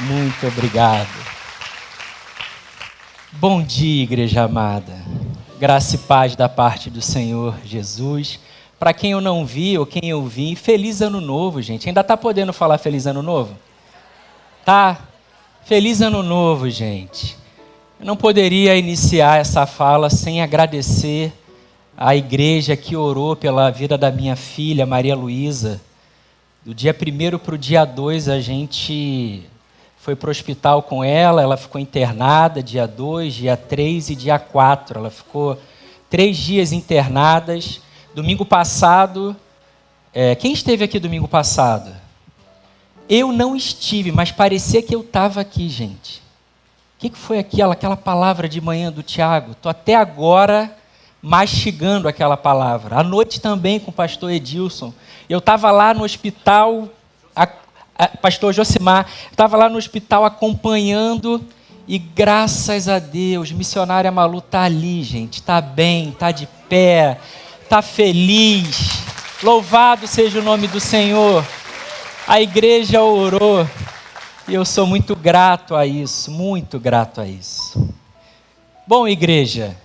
Muito obrigado. Bom dia, igreja amada. Graça e paz da parte do Senhor Jesus. Para quem eu não vi ou quem eu vi, feliz ano novo, gente. Ainda está podendo falar feliz ano novo? Tá? Feliz ano novo, gente. Eu não poderia iniciar essa fala sem agradecer à igreja que orou pela vida da minha filha, Maria Luísa. Do dia 1º para o dia 2, a gente foi para o hospital com ela ficou internada dia 2, dia 3 e dia 4. Ela ficou 3 dias internadas. Domingo passado, quem esteve aqui domingo passado? Eu não estive, mas parecia que eu estava aqui, gente. O que foi aquela palavra de manhã do Tiago? Estou até agora mastigando aquela palavra. À noite também com o pastor Edilson. Eu estava lá no hospital, pastor Josimar, estava lá no hospital acompanhando e graças a Deus, missionária Malu está ali, gente. Está bem, está de pé, está feliz. Louvado seja o nome do Senhor. A igreja orou. E eu sou muito grato a isso, muito grato a isso. Bom, igreja,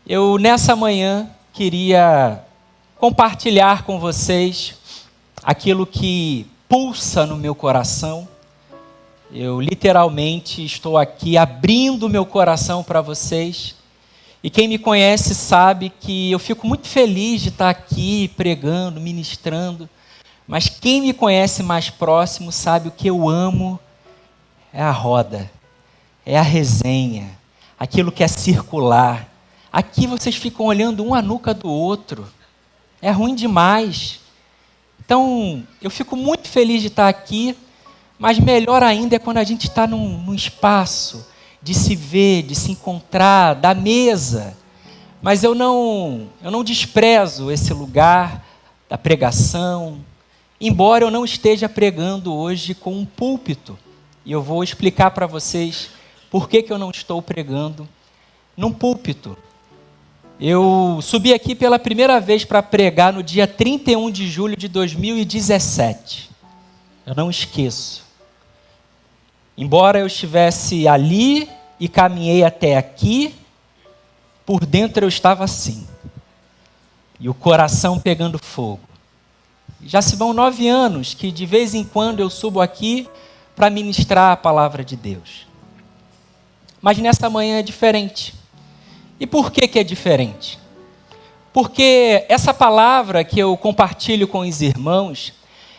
eu nessa manhã queria compartilhar com vocês aquilo que pulsa no meu coração. Eu literalmente estou aqui abrindo meu coração para vocês. E quem me conhece sabe que eu fico muito feliz de estar aqui pregando, ministrando. Mas quem me conhece mais próximo sabe o que eu amo é a roda, é a resenha, aquilo que é circular. Aqui vocês ficam olhando um a nuca do outro, é ruim demais. Então, eu fico muito feliz de estar aqui, mas melhor ainda é quando a gente está num espaço de se ver, de se encontrar, da mesa. Mas eu não desprezo esse lugar da pregação, embora eu não esteja pregando hoje com um púlpito. E eu vou explicar para vocês por que eu não estou pregando num púlpito. Eu subi aqui pela primeira vez para pregar no dia 31 de julho de 2017. Eu não esqueço. Embora eu estivesse ali e caminhei até aqui, por dentro eu estava assim. E o coração pegando fogo. Já se vão 9 anos que de vez em quando eu subo aqui para ministrar a palavra de Deus. Mas nessa manhã é diferente. E por que é diferente? Porque essa palavra que eu compartilho com os irmãos,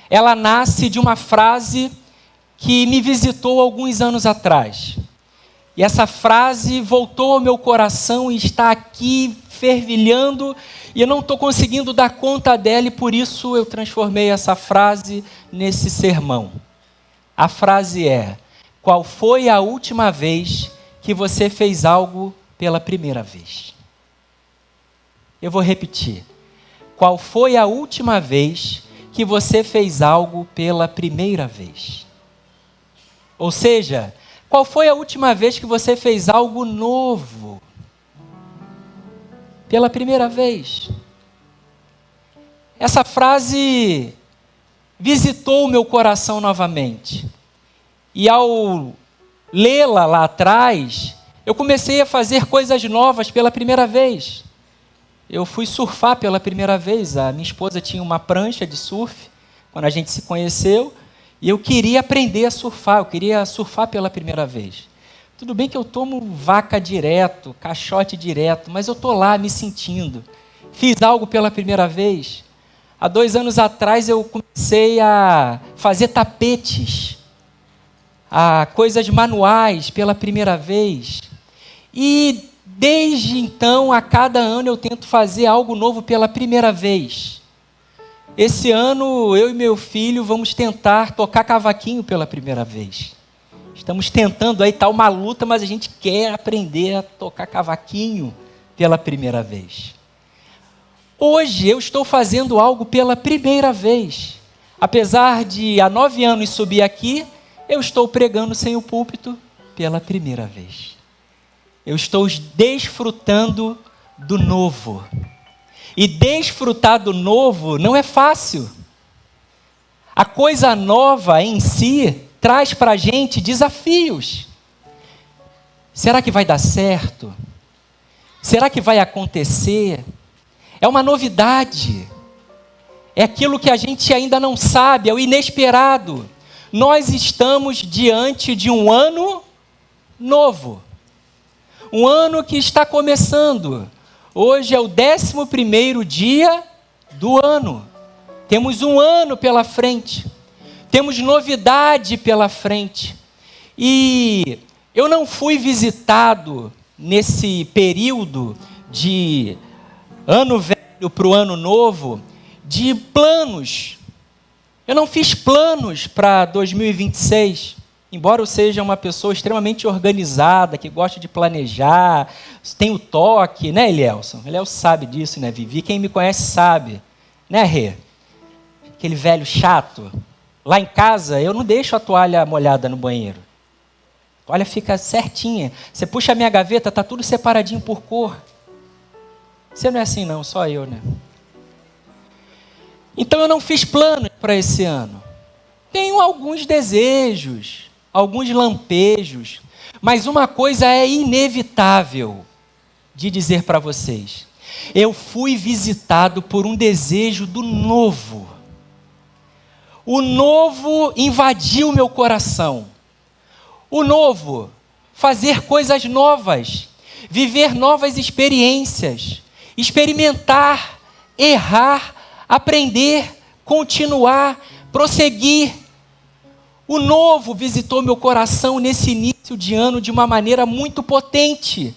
ela nasce de uma frase que me visitou alguns anos atrás. E essa frase voltou ao meu coração e está aqui fervilhando, e eu não estou conseguindo dar conta dela, e por isso eu transformei essa frase nesse sermão. A frase é: qual foi a última vez que você fez algo pela primeira vez? Eu vou repetir. Qual foi a última vez que você fez algo pela primeira vez? Ou seja, qual foi a última vez que você fez algo novo? Pela primeira vez. Essa frase visitou o meu coração novamente. E ao lê-la lá atrás, eu comecei a fazer coisas novas pela primeira vez. Eu fui surfar pela primeira vez. A minha esposa tinha uma prancha de surf, quando a gente se conheceu, e eu queria aprender a surfar, eu queria surfar pela primeira vez. Tudo bem que eu tomo vaca direto, caixote direto, mas eu estou lá me sentindo. Fiz algo pela primeira vez. Há 2 anos atrás eu comecei a fazer tapetes, a coisas manuais pela primeira vez. E desde então, a cada ano eu tento fazer algo novo pela primeira vez. Esse ano, eu e meu filho vamos tentar tocar cavaquinho pela primeira vez. Estamos tentando, aí está uma luta, mas a gente quer aprender a tocar cavaquinho pela primeira vez. Hoje eu estou fazendo algo pela primeira vez. Apesar de há 9 anos subir aqui, eu estou pregando sem o púlpito pela primeira vez. Eu estou desfrutando do novo. E desfrutar do novo não é fácil. A coisa nova em si traz para a gente desafios. Será que vai dar certo? Será que vai acontecer? É uma novidade. É aquilo que a gente ainda não sabe, é o inesperado. Nós estamos diante de um ano novo. Um ano que está começando. Hoje é o 11º dia do ano. Temos um ano pela frente. Temos novidade pela frente. E eu não fui visitado nesse período de ano velho para o ano novo, de planos. Eu não fiz planos para 2026, embora eu seja uma pessoa extremamente organizada, que gosta de planejar, tem o toque, né, Elielson? Elielson sabe disso, né, Vivi? Quem me conhece sabe, né, Rê? Aquele velho chato. Lá em casa, eu não deixo a toalha molhada no banheiro. A toalha fica certinha. Você puxa a minha gaveta, tá tudo separadinho por cor. Você não é assim não, só eu, né? Então eu não fiz planos para esse ano. Tenho alguns desejos, alguns lampejos, mas uma coisa é inevitável de dizer para vocês. Eu fui visitado por um desejo do novo. O novo invadiu meu coração. O novo, fazer coisas novas, viver novas experiências, experimentar, errar, aprender, continuar, prosseguir. O novo visitou meu coração nesse início de ano de uma maneira muito potente.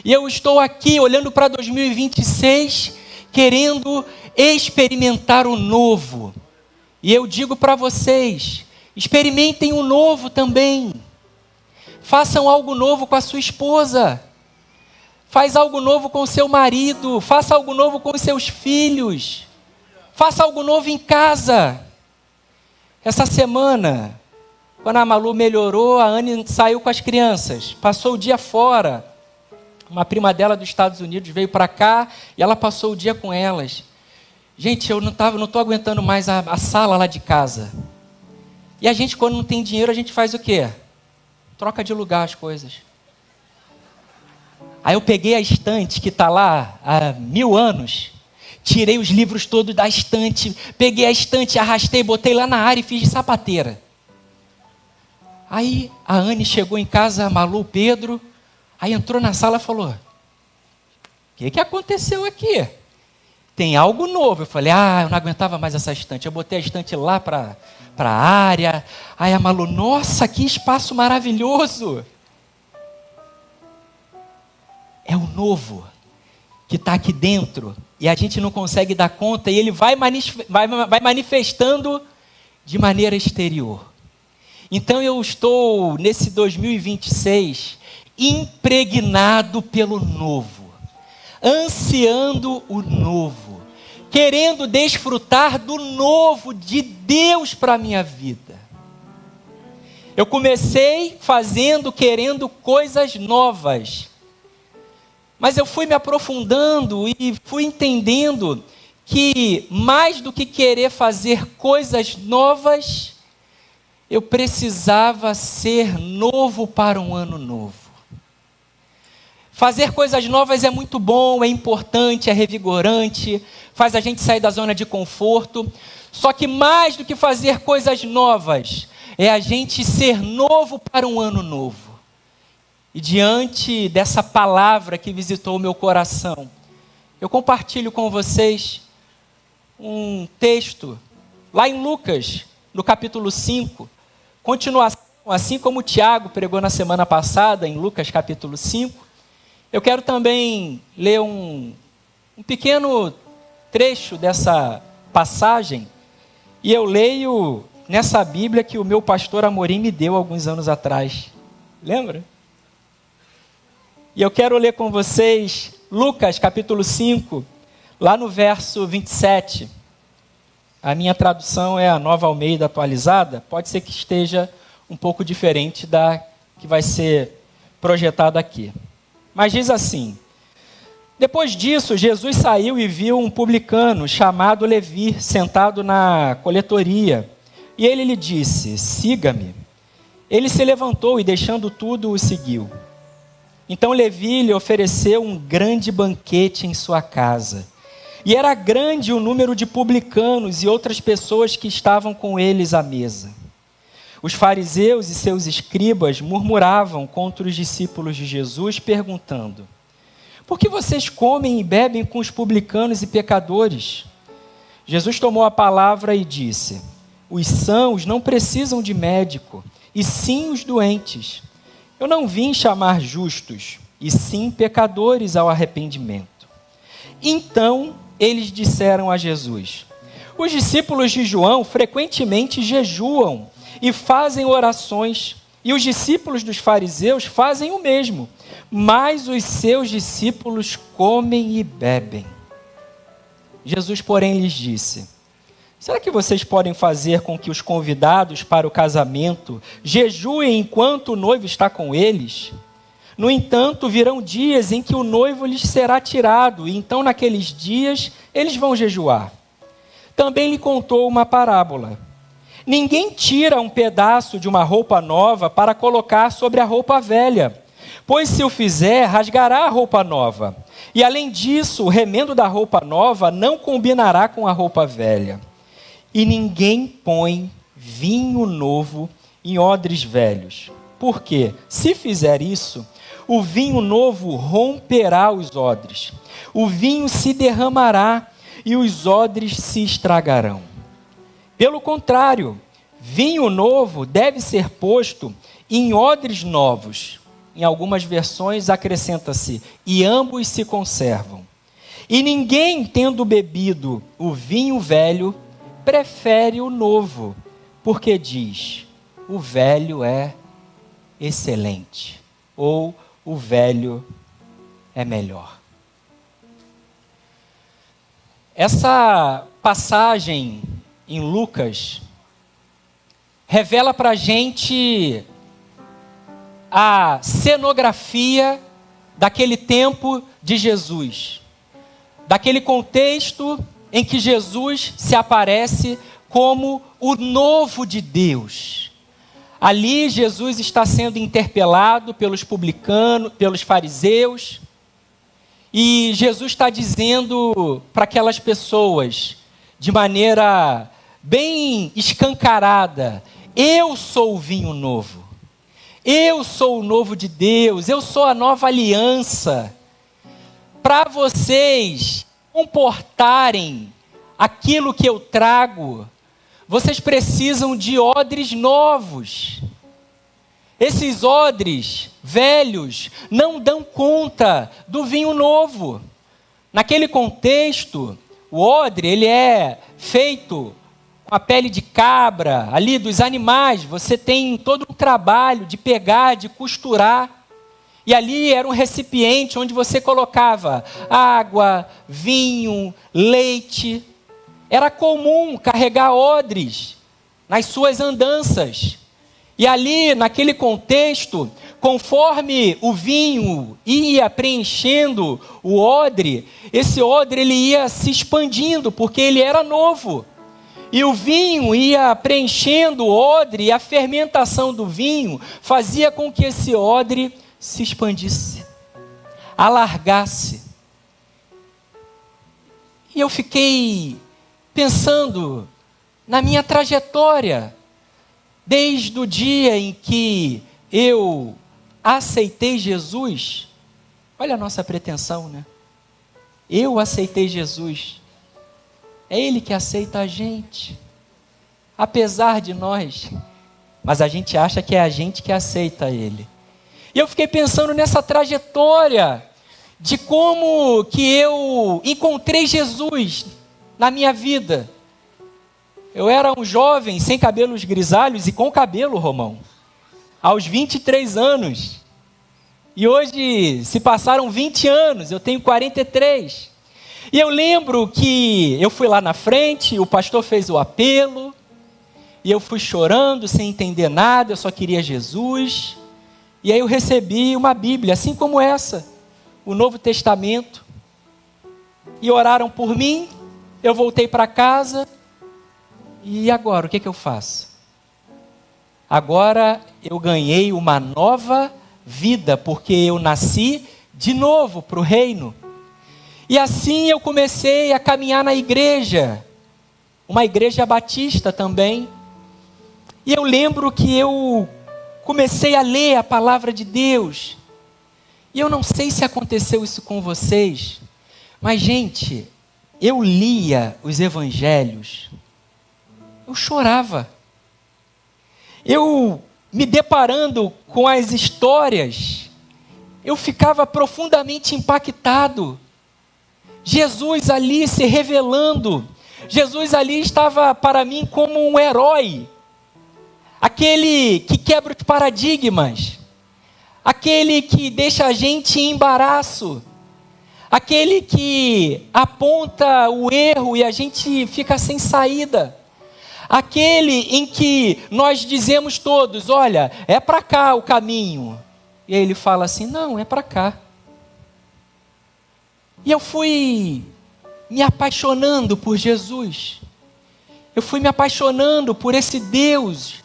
E eu estou aqui olhando para 2026, querendo experimentar o novo. E eu digo para vocês, experimentem o novo também. Façam algo novo com a sua esposa. Faz algo novo com o seu marido. Faça algo novo com os seus filhos. Faça algo novo em casa. Essa semana, quando a Malu melhorou, a Anne saiu com as crianças. Passou o dia fora. Uma prima dela dos Estados Unidos veio para cá e ela passou o dia com elas. Gente, eu não estou aguentando mais a sala lá de casa. E a gente, quando não tem dinheiro, a gente faz o quê? Troca de lugar as coisas. Aí eu peguei a estante que está lá há 1000 anos, tirei os livros todos da estante, peguei a estante, arrastei, botei lá na área e fiz de sapateira. Aí a Anne chegou em casa, a Malu, Pedro, aí entrou na sala e falou: o que aconteceu aqui? Tem algo novo. Eu falei: eu não aguentava mais essa estante. Eu botei a estante lá para a área. Aí a Malu: nossa, que espaço maravilhoso. É o novo que está aqui dentro e a gente não consegue dar conta, e ele vai manifestando de maneira exterior. Então eu estou nesse 2026 impregnado pelo novo, ansiando o novo, querendo desfrutar do novo de Deus para a minha vida. Eu comecei querendo coisas novas, mas eu fui me aprofundando e fui entendendo que mais do que querer fazer coisas novas, eu precisava ser novo para um ano novo. Fazer coisas novas é muito bom, é importante, é revigorante, faz a gente sair da zona de conforto. Só que mais do que fazer coisas novas, é a gente ser novo para um ano novo. E diante dessa palavra que visitou o meu coração, eu compartilho com vocês um texto, lá em Lucas, no capítulo 5, continuação, assim como o Tiago pregou na semana passada, em Lucas capítulo 5, eu quero também ler um pequeno trecho dessa passagem, e eu leio nessa Bíblia que o meu pastor Amorim me deu alguns anos atrás. Lembra? E eu quero ler com vocês Lucas capítulo 5, lá no verso 27. A minha tradução é a Nova Almeida atualizada, pode ser que esteja um pouco diferente da que vai ser projetada aqui. Mas diz assim: depois disso, Jesus saiu e viu um publicano chamado Levi, sentado na coletoria. E ele lhe disse: siga-me. Ele se levantou e, deixando tudo, o seguiu. Então Levi lhe ofereceu um grande banquete em sua casa. E era grande o número de publicanos e outras pessoas que estavam com eles à mesa. Os fariseus e seus escribas murmuravam contra os discípulos de Jesus, perguntando: por que vocês comem e bebem com os publicanos e pecadores? Jesus tomou a palavra e disse: os sãos não precisam de médico, e sim os doentes. Eu não vim chamar justos, e sim pecadores ao arrependimento. Então eles disseram a Jesus: os discípulos de João frequentemente jejuam e fazem orações, e os discípulos dos fariseus fazem o mesmo, mas os seus discípulos comem e bebem. Jesus, porém, lhes disse: será que vocês podem fazer com que os convidados para o casamento jejuem enquanto o noivo está com eles? No entanto, virão dias em que o noivo lhes será tirado, e então naqueles dias eles vão jejuar. Também lhe contou uma parábola. Ninguém tira um pedaço de uma roupa nova para colocar sobre a roupa velha, pois se o fizer, rasgará a roupa nova. E além disso, o remendo da roupa nova não combinará com a roupa velha. E ninguém põe vinho novo em odres velhos. Porque, se fizer isso, o vinho novo romperá os odres. O vinho se derramará e os odres se estragarão. Pelo contrário, vinho novo deve ser posto em odres novos. Em algumas versões acrescenta-se: e ambos se conservam. E ninguém, tendo bebido o vinho velho, prefere o novo, porque diz: o velho é excelente, ou o velho é melhor. Essa passagem em Lucas revela para a gente a cenografia daquele tempo de Jesus, daquele contexto em que Jesus se aparece como o novo de Deus. Ali Jesus está sendo interpelado pelos publicanos, pelos fariseus, e Jesus está dizendo para aquelas pessoas, de maneira bem escancarada: eu sou o vinho novo, eu sou o novo de Deus, eu sou a nova aliança. Para vocês comportarem aquilo que eu trago, vocês precisam de odres novos. Esses odres velhos não dão conta do vinho novo. Naquele contexto, o odre, ele é feito com a pele de cabra, ali dos animais. Você tem todo um trabalho de pegar, de costurar. E ali era um recipiente onde você colocava água, vinho, leite. Era comum carregar odres nas suas andanças. E ali, naquele contexto, conforme o vinho ia preenchendo o odre, esse odre ele ia se expandindo, porque ele era novo. E o vinho ia preenchendo o odre, e a fermentação do vinho fazia com que esse odre se expandisse, alargasse. E eu fiquei pensando na minha trajetória, desde o dia em que eu aceitei Jesus. Olha a nossa pretensão, né? Eu aceitei Jesus. É Ele que aceita a gente, apesar de nós. Mas a gente acha que é a gente que aceita Ele. E eu fiquei pensando nessa trajetória, de como que eu encontrei Jesus na minha vida. Eu era um jovem sem cabelos grisalhos e com cabelo, Romão, aos 23 anos. E hoje se passaram 20 anos, eu tenho 43. E eu lembro que eu fui lá na frente, o pastor fez o apelo, e eu fui chorando, sem entender nada, eu só queria Jesus. E aí eu recebi uma Bíblia, assim como essa, o Novo Testamento. E oraram por mim, eu voltei para casa. E agora, o que eu faço? Agora eu ganhei uma nova vida, porque eu nasci de novo para o reino. E assim eu comecei a caminhar na igreja, uma igreja batista também. E eu lembro que eu comecei a ler a palavra de Deus. E eu não sei se aconteceu isso com vocês, mas gente, eu lia os evangelhos, eu chorava. Eu me deparando com as histórias, eu ficava profundamente impactado. Jesus ali se revelando, Jesus ali estava para mim como um herói, aquele que quebra os paradigmas, aquele que deixa a gente em embaraço, aquele que aponta o erro e a gente fica sem saída, aquele em que nós dizemos todos, olha, é para cá o caminho, e aí ele fala assim, não, é para cá. E eu fui me apaixonando por Jesus, eu fui me apaixonando por esse Deus,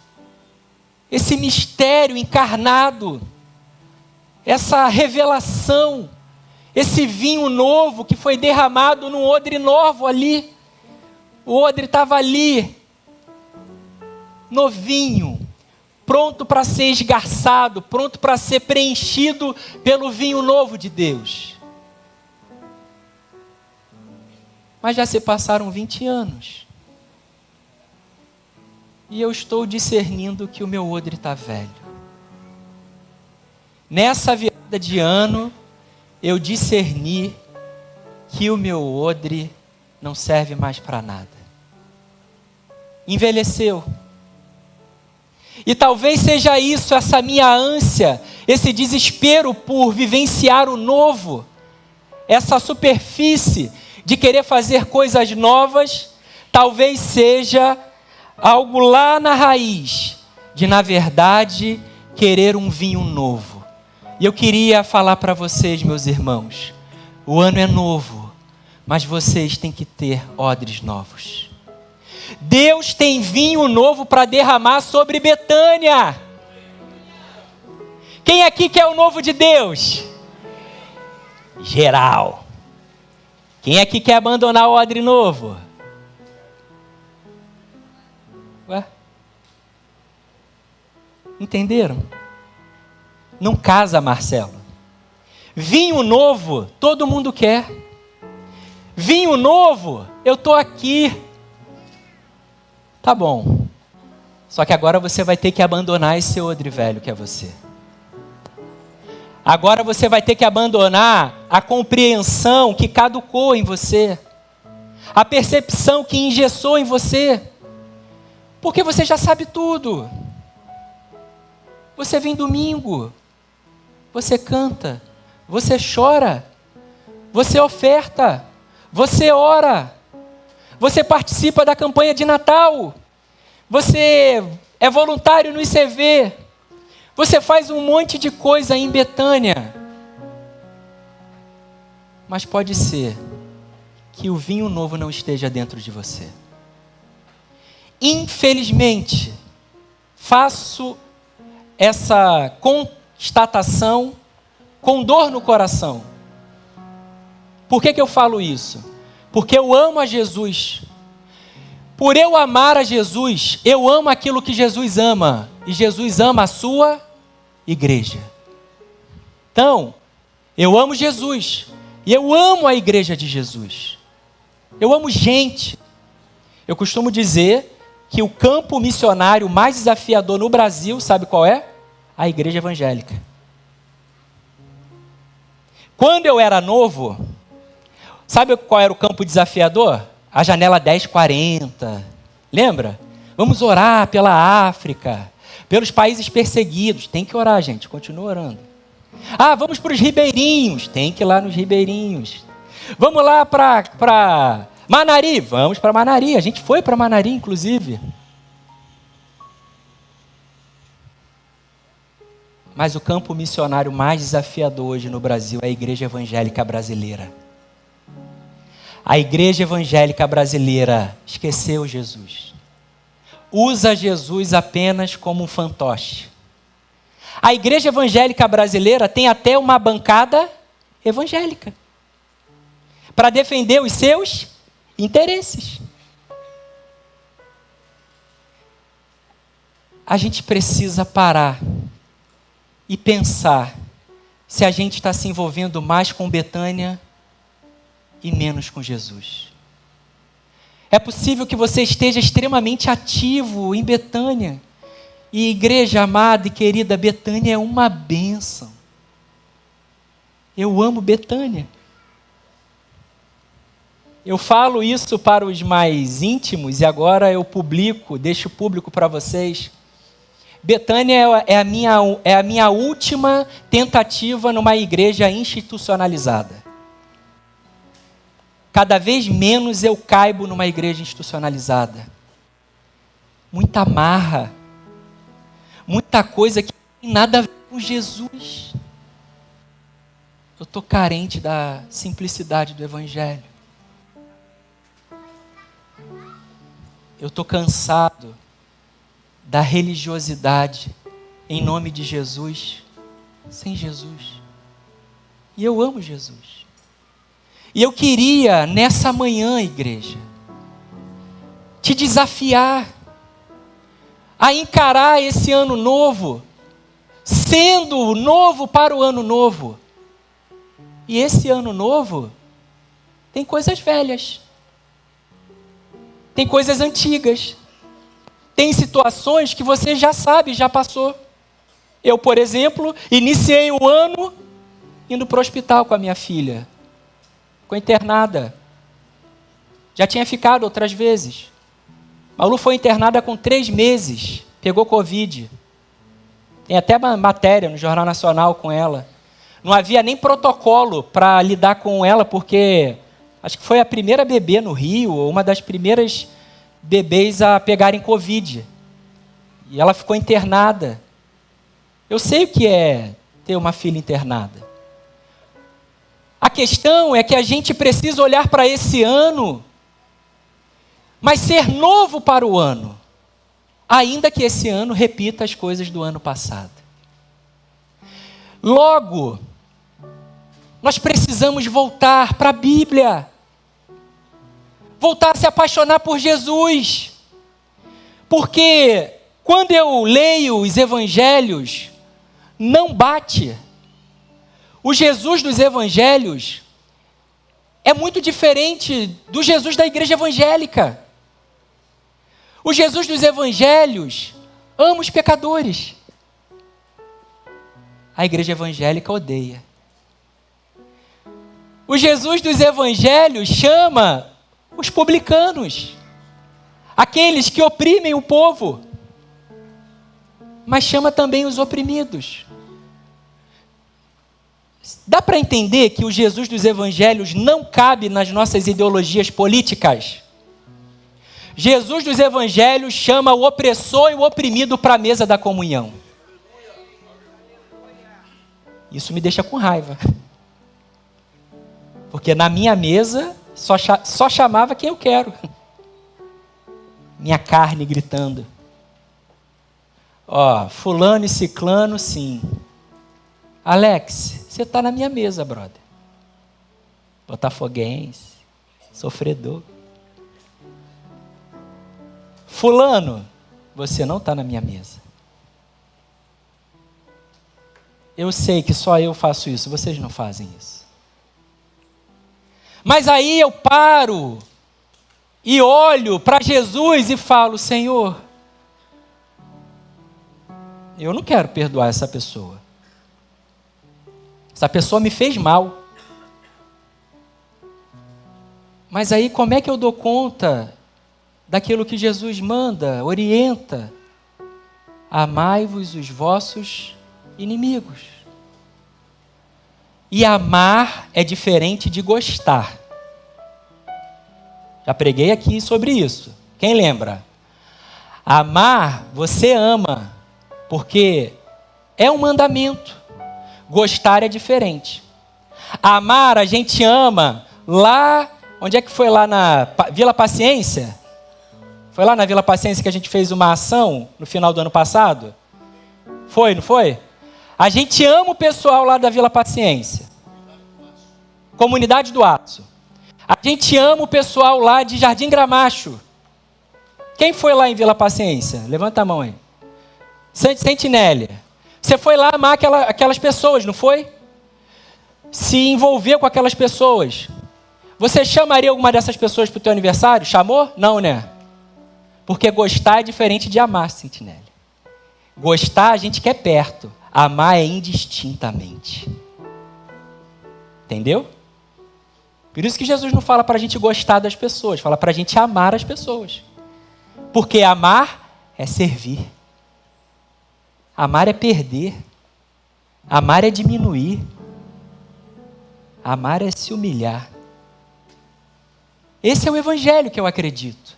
esse mistério encarnado, essa revelação, esse vinho novo que foi derramado num odre novo ali. O odre estava ali, novinho, pronto para ser esgarçado, pronto para ser preenchido pelo vinho novo de Deus. Mas já se passaram 20 anos. E eu estou discernindo que o meu odre está velho. Nessa virada de ano, eu discerni que o meu odre não serve mais para nada. Envelheceu. E talvez seja isso, essa minha ânsia, esse desespero por vivenciar o novo, essa superfície de querer fazer coisas novas, talvez seja algo lá na raiz, de na verdade querer um vinho novo. E eu queria falar para vocês, meus irmãos, o ano é novo, mas vocês têm que ter odres novos. Deus tem vinho novo para derramar sobre Betânia. Quem aqui quer o novo de Deus? Geral. Quem aqui quer abandonar o odre novo? Ué? Entenderam? Não casa, Marcelo. Vinho novo, todo mundo quer. Vinho novo, eu estou aqui. Tá bom. Só que agora você vai ter que abandonar esse odre velho que é você. Agora você vai ter que abandonar a compreensão que caducou em você. A percepção que engessou em você. Porque você já sabe tudo. Você vem domingo. Você canta. Você chora. Você oferta. Você ora. Você participa da campanha de Natal. Você é voluntário no ICV. Você faz um monte de coisa em Betânia. Mas pode ser que o vinho novo não esteja dentro de você. Infelizmente, faço essa constatação com dor no coração. Por que eu falo isso? Porque eu amo a Jesus. Por eu amar a Jesus, eu amo aquilo que Jesus ama. E Jesus ama a sua igreja. Então, eu amo Jesus. E eu amo a igreja de Jesus. Eu amo gente. Eu costumo dizer que o campo missionário mais desafiador no Brasil, sabe qual é? A igreja evangélica. Quando eu era novo, sabe qual era o campo desafiador? A janela 1040. Lembra? Vamos orar pela África, pelos países perseguidos. Tem que orar, gente. Continua orando. Ah, vamos para os ribeirinhos. Tem que ir lá nos ribeirinhos. Vamos lá para Manari. Vamos para Manari. A gente foi para Manari, inclusive. Mas o campo missionário mais desafiador hoje no Brasil é a igreja evangélica brasileira. A igreja evangélica brasileira esqueceu Jesus. usa Jesus apenas como um fantoche. A igreja evangélica brasileira tem até uma bancada evangélica para defender os seus interesses. A gente precisa parar e pensar se a gente está se envolvendo mais com Betânia e menos com Jesus. É possível que você esteja extremamente ativo em Betânia. E igreja amada e querida, Betânia é uma bênção. Eu amo Betânia. Eu falo isso para os mais íntimos e agora eu deixo público para vocês. Betânia é a minha última tentativa numa igreja institucionalizada. Cada vez menos eu caibo numa igreja institucionalizada. Muita marra. Muita coisa que não tem nada a ver com Jesus. Eu estou carente da simplicidade do Evangelho. Eu estou cansado da religiosidade em nome de Jesus, sem Jesus. E eu amo Jesus. E eu queria, nessa manhã, igreja, te desafiar a encarar esse ano novo, sendo novo para o ano novo. E esse ano novo tem coisas velhas, tem coisas antigas, tem situações que você já sabe, já passou. Eu, por exemplo, iniciei o ano indo para o hospital com a minha filha, ficou internada. Já tinha ficado outras vezes. Malu foi internada com 3 meses, pegou Covid. Tem até uma matéria no Jornal Nacional com ela. Não havia nem protocolo para lidar com ela, porque acho que foi a primeira bebê no Rio, ou uma das primeiras bebês a pegarem Covid. E ela ficou internada. Eu sei o que é ter uma filha internada. A questão é que a gente precisa olhar para esse ano, mas ser novo para o ano, ainda que esse ano repita as coisas do ano passado. Logo, nós precisamos voltar para a Bíblia, voltar a se apaixonar por Jesus, porque quando eu leio os evangelhos, não bate. O Jesus dos evangelhos é muito diferente do Jesus da igreja evangélica. O Jesus dos evangelhos ama os pecadores. A igreja evangélica odeia. O Jesus dos evangelhos chama os publicanos, aqueles que oprimem o povo, mas chama também os oprimidos. Dá para entender que o Jesus dos evangelhos não cabe nas nossas ideologias políticas? Jesus dos evangelhos chama o opressor e o oprimido para a mesa da comunhão. Isso me deixa com raiva. Porque na minha mesa só chamava quem eu quero. Minha carne gritando. Ó, fulano e ciclano, sim. Alex, você está na minha mesa, brother. Botafoguense, sofredor. Fulano, você não está na minha mesa. Eu sei que só eu faço isso, vocês não fazem isso. Mas aí eu paro e olho para Jesus e falo, Senhor, eu não quero perdoar essa pessoa. Essa pessoa me fez mal. Mas aí como é que eu dou conta daquilo que Jesus manda, orienta? Amai-vos os vossos inimigos. E amar é diferente de gostar. Já preguei aqui sobre isso. Quem lembra? Amar, você ama, porque é um mandamento. Gostar é diferente. Amar, a gente ama lá, onde é que foi lá na Vila Paciência? Foi lá na Vila Paciência que a gente fez uma ação no final do ano passado? Foi, não foi? A gente ama o pessoal lá da Vila Paciência. Comunidade do Aço. A gente ama o pessoal lá de Jardim Gramacho. Quem foi lá em Vila Paciência? Levanta a mão aí. Sentinélia. Você foi lá amar aquelas pessoas, não foi? Se envolver com aquelas pessoas. Você chamaria alguma dessas pessoas para o teu aniversário? Chamou? Não, né? Porque gostar é diferente de amar, Sentinélia. Gostar a gente quer perto. Amar é indistintamente. Entendeu? Por isso que Jesus não fala para a gente gostar das pessoas, fala para a gente amar as pessoas. Porque amar é servir. Amar é perder. Amar é diminuir. Amar é se humilhar. Esse é o evangelho que eu acredito.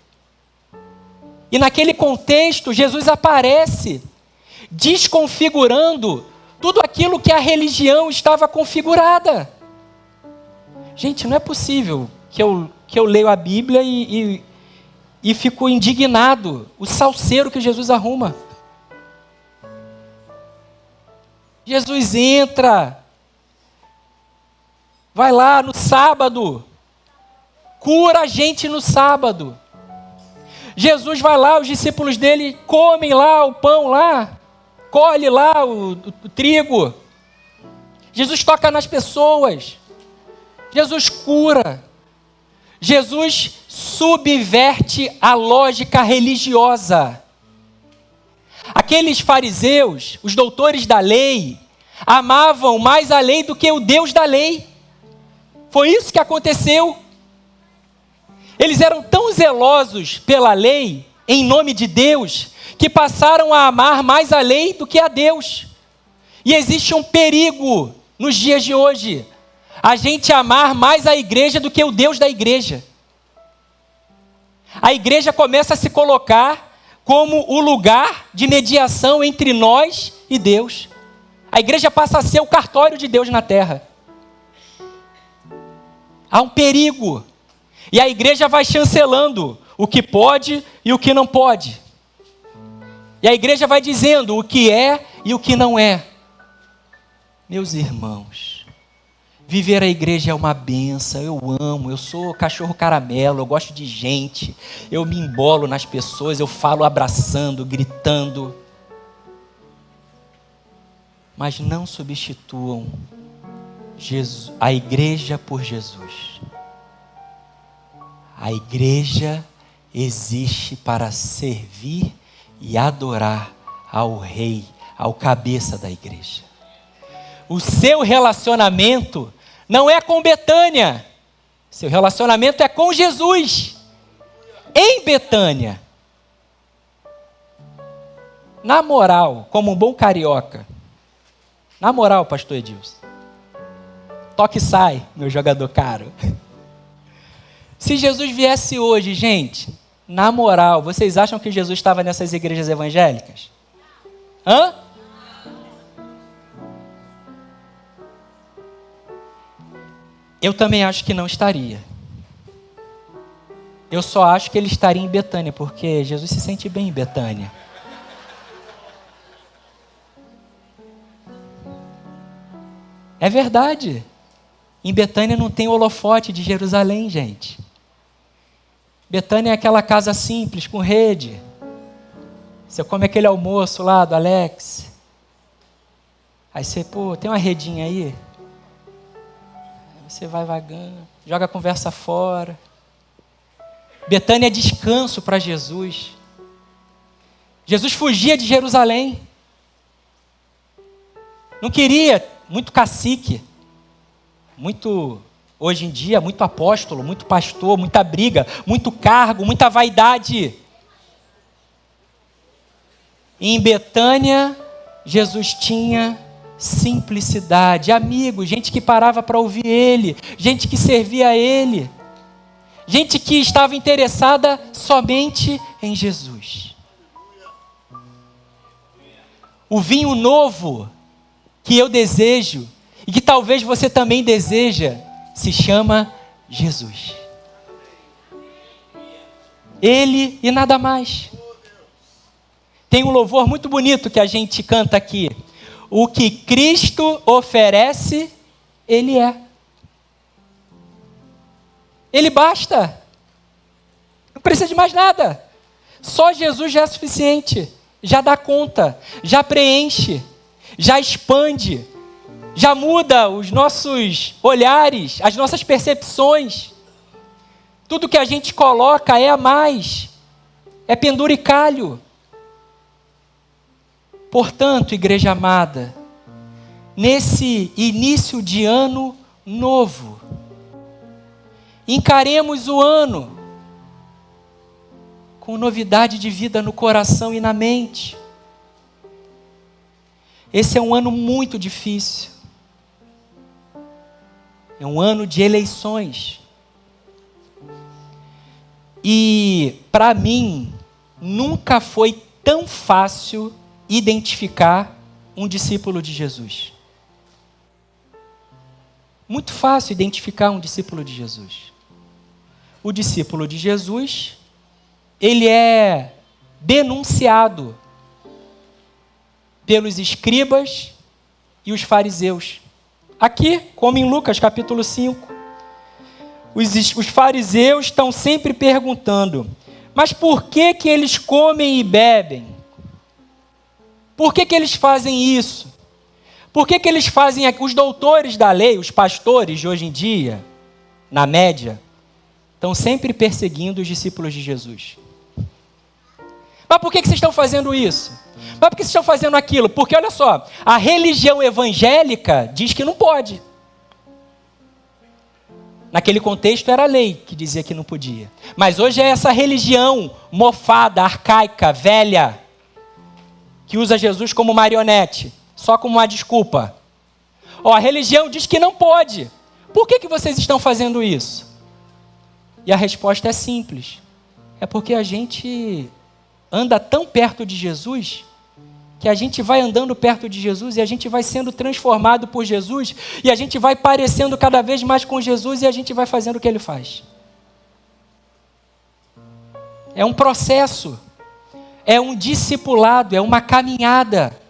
E naquele contexto, Jesus aparece desconfigurando tudo aquilo que a religião estava configurada. Gente, não é possível que eu leio a Bíblia e fico indignado. O salseiro que Jesus arruma. Jesus entra, vai lá no sábado, cura a gente no sábado. Jesus vai lá, os discípulos dele comem lá o pão lá, colhe lá o trigo. Jesus toca nas pessoas. Jesus cura. Jesus subverte a lógica religiosa. Aqueles fariseus, os doutores da lei, amavam mais a lei do que o Deus da lei. Foi isso que aconteceu. Eles eram tão zelosos pela lei, em nome de Deus, que passaram a amar mais a lei do que a Deus. E existe um perigo nos dias de hoje. A gente amar mais a igreja do que o Deus da igreja. A igreja começa a se colocar como o lugar de mediação entre nós e Deus. A igreja passa a ser o cartório de Deus na terra. Há um perigo. E a igreja vai chancelando o que pode e o que não pode. E a igreja vai dizendo o que é e o que não é. Meus irmãos, viver a igreja é uma benção, eu amo, eu sou cachorro caramelo, eu gosto de gente, eu me embolo nas pessoas, eu falo abraçando, gritando. Mas não substituam a igreja por Jesus. A igreja existe para servir e adorar ao rei, ao cabeça da igreja. O seu relacionamento não é com Betânia. Seu relacionamento é com Jesus. Em Betânia. Na moral, como um bom carioca. Na moral, pastor Edilson. Toque e sai, meu jogador caro. Se Jesus viesse hoje, gente, na moral, vocês acham que Jesus estava nessas igrejas evangélicas? Hã? Eu também acho que não estaria. Eu só acho que ele estaria em Betânia, porque Jesus se sente bem em Betânia. É verdade. Em Betânia não tem holofote de Jerusalém, gente. Betânia é aquela casa simples, com rede. Você come aquele almoço lá do Alex. Aí você, tem uma redinha aí? Você vai vagando, joga a conversa fora. Betânia é descanso para Jesus. Jesus fugia de Jerusalém. Não queria muito cacique, muito, hoje em dia, muito apóstolo, muito pastor, muita briga, muito cargo, muita vaidade. E em Betânia, Jesus tinha simplicidade, amigos, gente que parava para ouvir ele, gente que servia a ele, gente que estava interessada somente em Jesus. O vinho novo que eu desejo e que talvez você também deseja se chama Jesus. Ele e nada mais. Tem um louvor muito bonito que a gente canta aqui. O que Cristo oferece, Ele é. Ele basta. Não precisa de mais nada. Só Jesus já é suficiente. Já dá conta, já preenche, já expande, já muda os nossos olhares, as nossas percepções. Tudo que a gente coloca é a mais, é penduricalho. Portanto, igreja amada, nesse início de ano novo, encaremos o ano com novidade de vida no coração e na mente. Esse é um ano muito difícil. É um ano de eleições. E, para mim, nunca foi tão fácil identificar um discípulo de Jesus. Muito fácil identificar um discípulo de Jesus. O discípulo de Jesus, ele é denunciado pelos escribas e os fariseus. Aqui, como em Lucas capítulo 5, os fariseus estão sempre perguntando: mas por que que eles comem e bebem? Por que que eles fazem isso? Por que que eles fazem... Os doutores da lei, os pastores de hoje em dia, na média, estão sempre perseguindo os discípulos de Jesus. Mas por que vocês estão fazendo isso? Mas por que vocês estão fazendo aquilo? Porque, olha só, a religião evangélica diz que não pode. Naquele contexto era a lei que dizia que não podia. Mas hoje é essa religião mofada, arcaica, velha, que usa Jesus como marionete, só como uma desculpa. A religião diz que não pode. Por que vocês estão fazendo isso? E a resposta é simples. É porque a gente anda tão perto de Jesus, que a gente vai andando perto de Jesus e a gente vai sendo transformado por Jesus e a gente vai parecendo cada vez mais com Jesus e a gente vai fazendo o que Ele faz. É um processo, é um discipulado, é uma caminhada.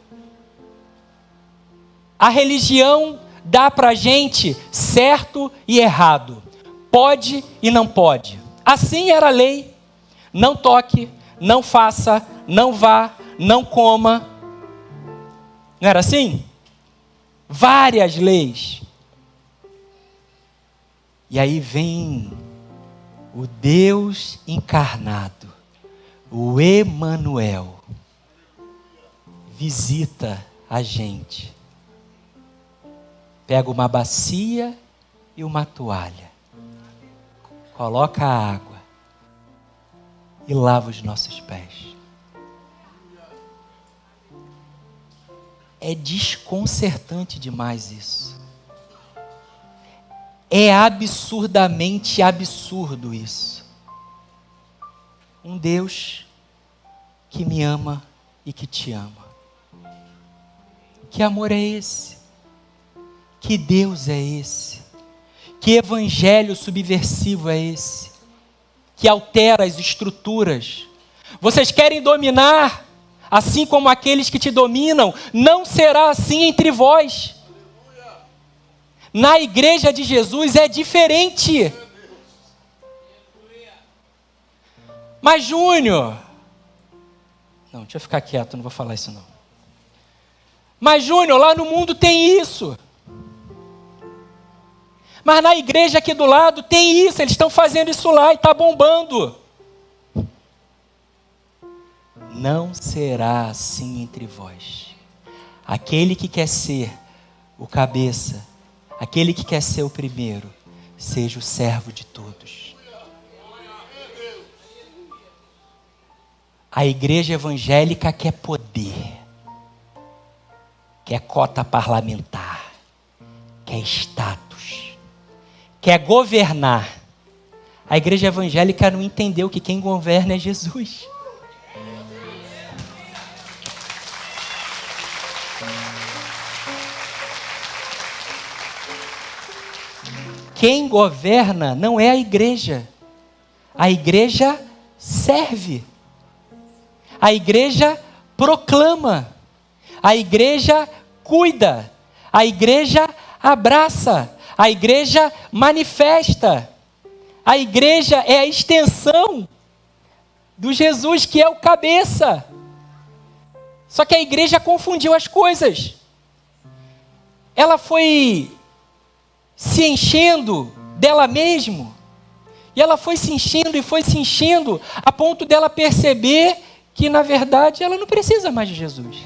A religião dá para a gente certo e errado, pode e não pode. Assim era a lei: não toque, não faça, não vá, não coma. Não era assim? Várias leis. E aí vem o Deus encarnado, o Emanuel, visita a gente. Pega uma bacia e uma toalha, coloca a água e lava os nossos pés. É desconcertante demais isso. É absurdamente absurdo isso. Um Deus que me ama e que te ama. Que amor é esse? Que Deus é esse? Que evangelho subversivo é esse? Que altera as estruturas. Vocês querem dominar, assim como aqueles que te dominam? Não será assim entre vós. Na igreja de Jesus é diferente. Mas Júnior... Não, deixa eu ficar quieto, não vou falar isso não. Mas Júnior, lá no mundo tem isso. Mas na igreja aqui do lado tem isso, eles estão fazendo isso lá e está bombando. Não será assim entre vós. Aquele que quer ser o cabeça, aquele que quer ser o primeiro, seja o servo de todos. A igreja evangélica quer poder, quer cota parlamentar, quer status, quer governar. A igreja evangélica não entendeu que quem governa é Jesus. Quem governa não é a igreja serve. A igreja proclama. A igreja cuida. A igreja abraça. A igreja manifesta. A igreja é a extensão do Jesus que é o cabeça. Só que a igreja confundiu as coisas. Ela foi se enchendo dela mesma. E ela foi se enchendo a ponto dela perceber que, na verdade, ela não precisa mais de Jesus.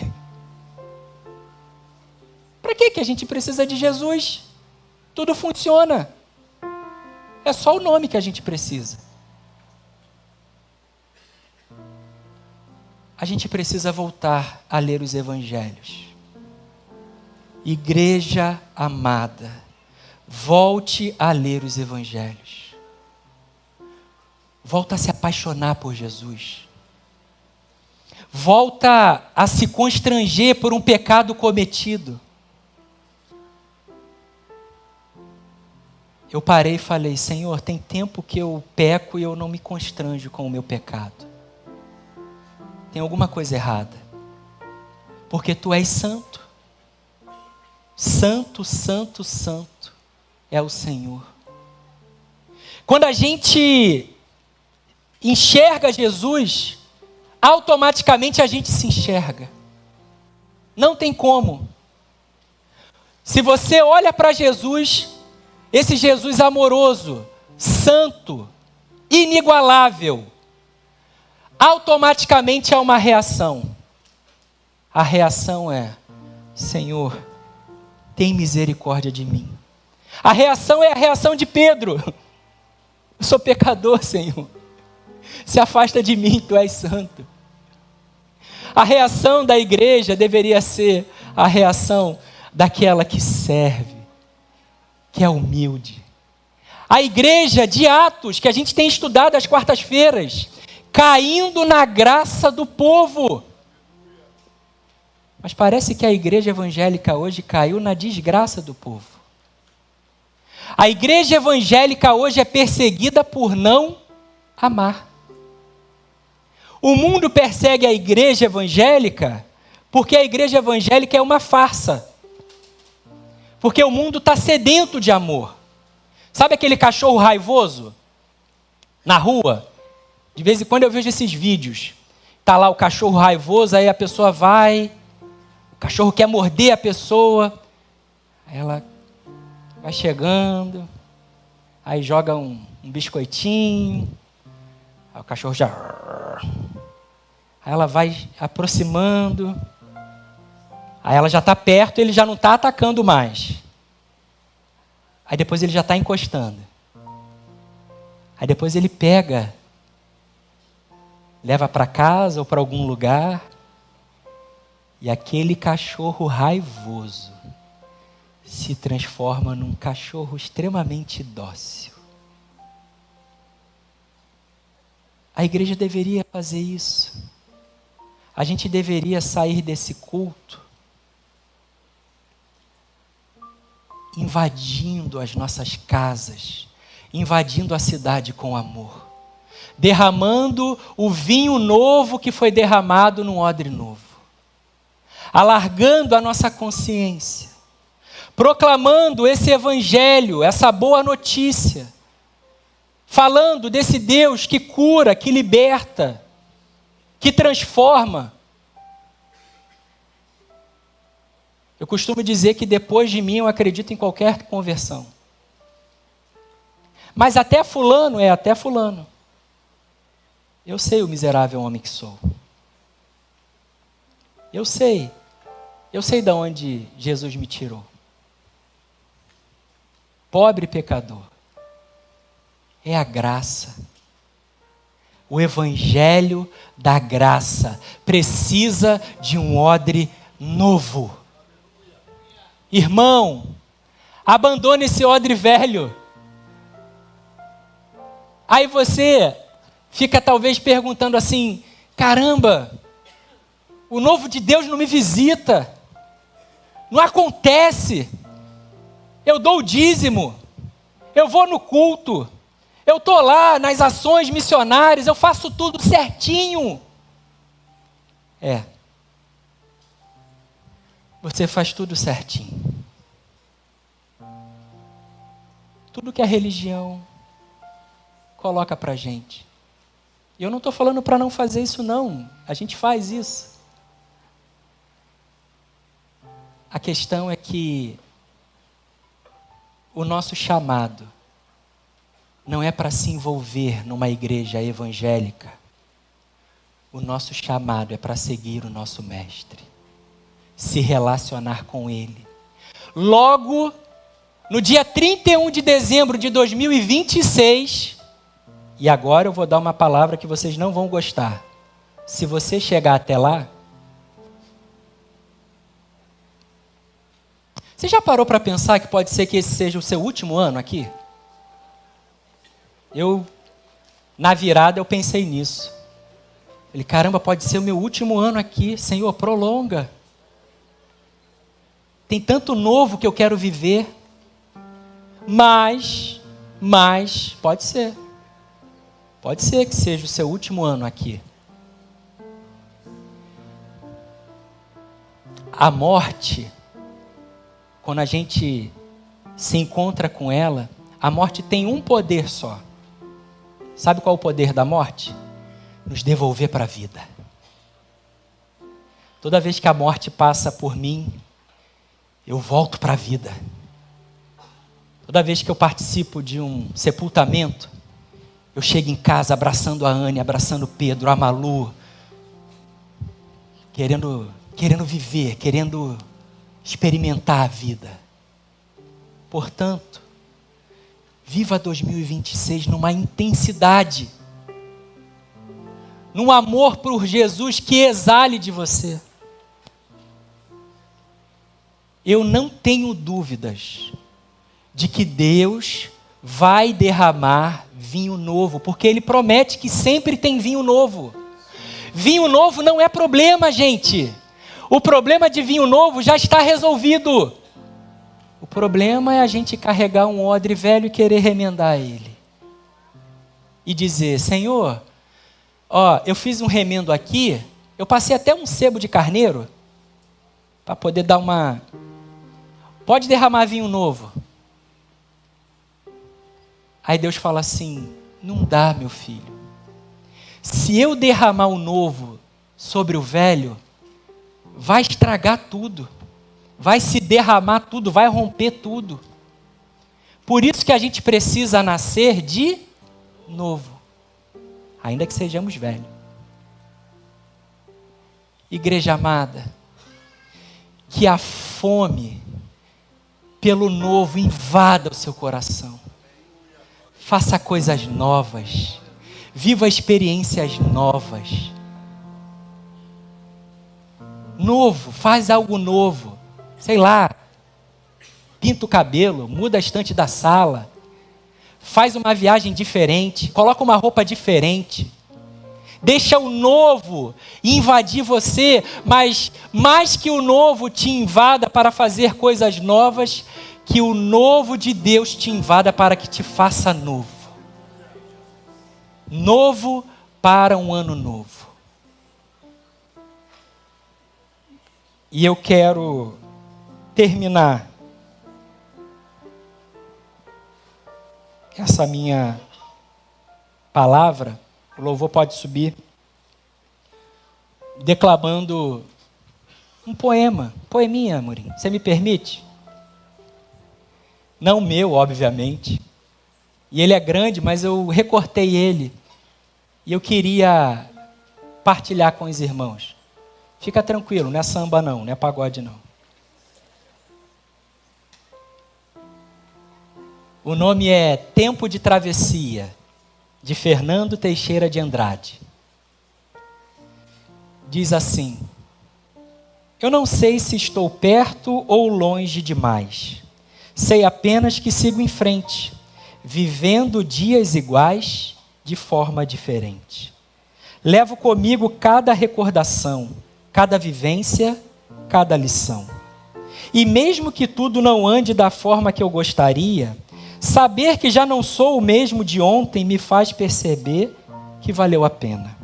Para que a gente precisa de Jesus? Tudo funciona. É só o nome que a gente precisa. A gente precisa voltar a ler os evangelhos. Igreja amada, volte a ler os evangelhos. Volta a se apaixonar por Jesus. Volta a se constranger por um pecado cometido. Eu parei e falei: Senhor, tem tempo que eu peco e eu não me constranjo com o meu pecado. Tem alguma coisa errada. Porque Tu és santo. Santo, santo, santo é o Senhor. Quando a gente enxerga Jesus, automaticamente a gente se enxerga. Não tem como. Se você olha para Jesus, esse Jesus amoroso, santo, inigualável, automaticamente há uma reação. A reação é: Senhor, tem misericórdia de mim. A reação é a reação de Pedro. Eu sou pecador, Senhor. Se afasta de mim, Tu és santo. A reação da igreja deveria ser a reação daquela que serve, que é humilde. A igreja de Atos, que a gente tem estudado às quartas-feiras, caindo na graça do povo. Mas parece que a igreja evangélica hoje caiu na desgraça do povo. A igreja evangélica hoje é perseguida por não amar. O mundo persegue a igreja evangélica porque a igreja evangélica é uma farsa. Porque o mundo está sedento de amor. Sabe aquele cachorro raivoso na rua? De vez em quando eu vejo esses vídeos. Está lá o cachorro raivoso, aí a pessoa vai, o cachorro quer morder a pessoa, aí ela vai chegando, aí joga um biscoitinho, aí o cachorro já... Aí ela vai aproximando, aí ela já está perto, ele já não está atacando mais. Aí depois ele já está encostando. Aí depois ele pega, leva para casa ou para algum lugar, e aquele cachorro raivoso se transforma num cachorro extremamente dócil. A igreja deveria fazer isso. A gente deveria sair desse culto invadindo as nossas casas, invadindo a cidade com amor, derramando o vinho novo que foi derramado num odre novo, alargando a nossa consciência, proclamando esse evangelho, essa boa notícia, falando desse Deus que cura, que liberta, que transforma. Eu costumo dizer que depois de mim eu acredito em qualquer conversão. Mas até fulano é até fulano. Eu sei o miserável homem que sou. Eu sei de onde Jesus me tirou. Pobre pecador. É a graça. O evangelho da graça precisa de um odre novo. Irmão, abandone esse odre velho. Aí você fica talvez perguntando assim: caramba, o novo de Deus não me visita, não acontece. Eu dou o dízimo, eu vou no culto, eu estou lá nas ações missionárias, eu faço tudo certinho. Você faz tudo certinho. Tudo que a religião coloca pra gente. E eu não estou falando para não fazer isso não, a gente faz isso. A questão é que o nosso chamado não é para se envolver numa igreja evangélica. O nosso chamado é para seguir o nosso mestre, se relacionar com ele. Logo, no dia 31 de dezembro de 2026, e agora eu vou dar uma palavra que vocês não vão gostar. Se você chegar até lá, você já parou para pensar que pode ser que esse seja o seu último ano aqui? Na virada, eu pensei nisso. Falei, caramba, pode ser o meu último ano aqui. Senhor, prolonga. Tem tanto novo que eu quero viver. Mas, pode ser. Pode ser que seja o seu último ano aqui. A morte, quando a gente se encontra com ela, a morte tem um poder só. Sabe qual é o poder da morte? Nos devolver para a vida. Toda vez que a morte passa por mim, eu volto para a vida. Toda vez que eu participo de um sepultamento, eu chego em casa abraçando a Anne, abraçando o Pedro, a Malu, querendo viver, querendo experimentar a vida. Portanto, viva 2026 numa intensidade, num amor por Jesus que exale de você. Eu não tenho dúvidas de que Deus vai derramar vinho novo, porque Ele promete que sempre tem vinho novo. Vinho novo não é problema, gente. O problema de vinho novo já está resolvido. O problema é a gente carregar um odre velho e querer remendar ele. E dizer, Senhor, eu fiz um remendo aqui, eu passei até um sebo de carneiro, para poder dar uma... Pode derramar vinho novo. Aí Deus fala assim, não dá, meu filho. Se eu derramar o novo sobre o velho, vai estragar tudo. Vai se derramar tudo, vai romper tudo. Por isso que a gente precisa nascer de novo. Ainda que sejamos velhos. Igreja amada, que a fome pelo novo invada o seu coração. Faça coisas novas. Viva experiências novas. Novo, faz algo novo. Sei lá, pinta o cabelo, muda a estante da sala. Faz uma viagem diferente, coloca uma roupa diferente. Deixa o novo invadir você, mas mais que o novo te invada para fazer coisas novas, que o novo de Deus te invada para que te faça novo. Novo para um ano novo. E eu quero terminar essa minha palavra, o louvor pode subir, declamando um poeminha, Amorim, você me permite? Não meu, obviamente, e ele é grande, mas eu recortei ele, e eu queria partilhar com os irmãos. Fica tranquilo, não é samba não é pagode não. O nome é Tempo de Travessia, de Fernando Teixeira de Andrade. Diz assim: eu não sei se estou perto ou longe demais. Sei apenas que sigo em frente, vivendo dias iguais de forma diferente. Levo comigo cada recordação, cada vivência, cada lição. E mesmo que tudo não ande da forma que eu gostaria, Saber que já não sou o mesmo de ontem me faz perceber que valeu a pena.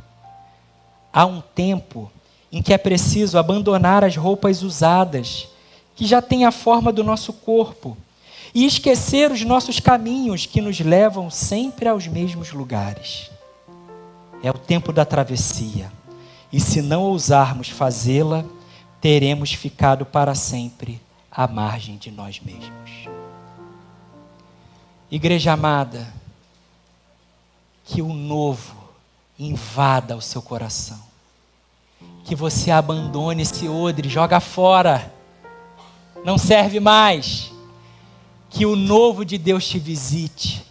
Há um tempo em que é preciso abandonar as roupas usadas, que já têm a forma do nosso corpo, e esquecer os nossos caminhos que nos levam sempre aos mesmos lugares. É o tempo da travessia, e se não ousarmos fazê-la, teremos ficado para sempre à margem de nós mesmos. Igreja amada, que o novo invada o seu coração. Que você abandone esse odre, joga fora. Não serve mais. Que o novo de Deus te visite.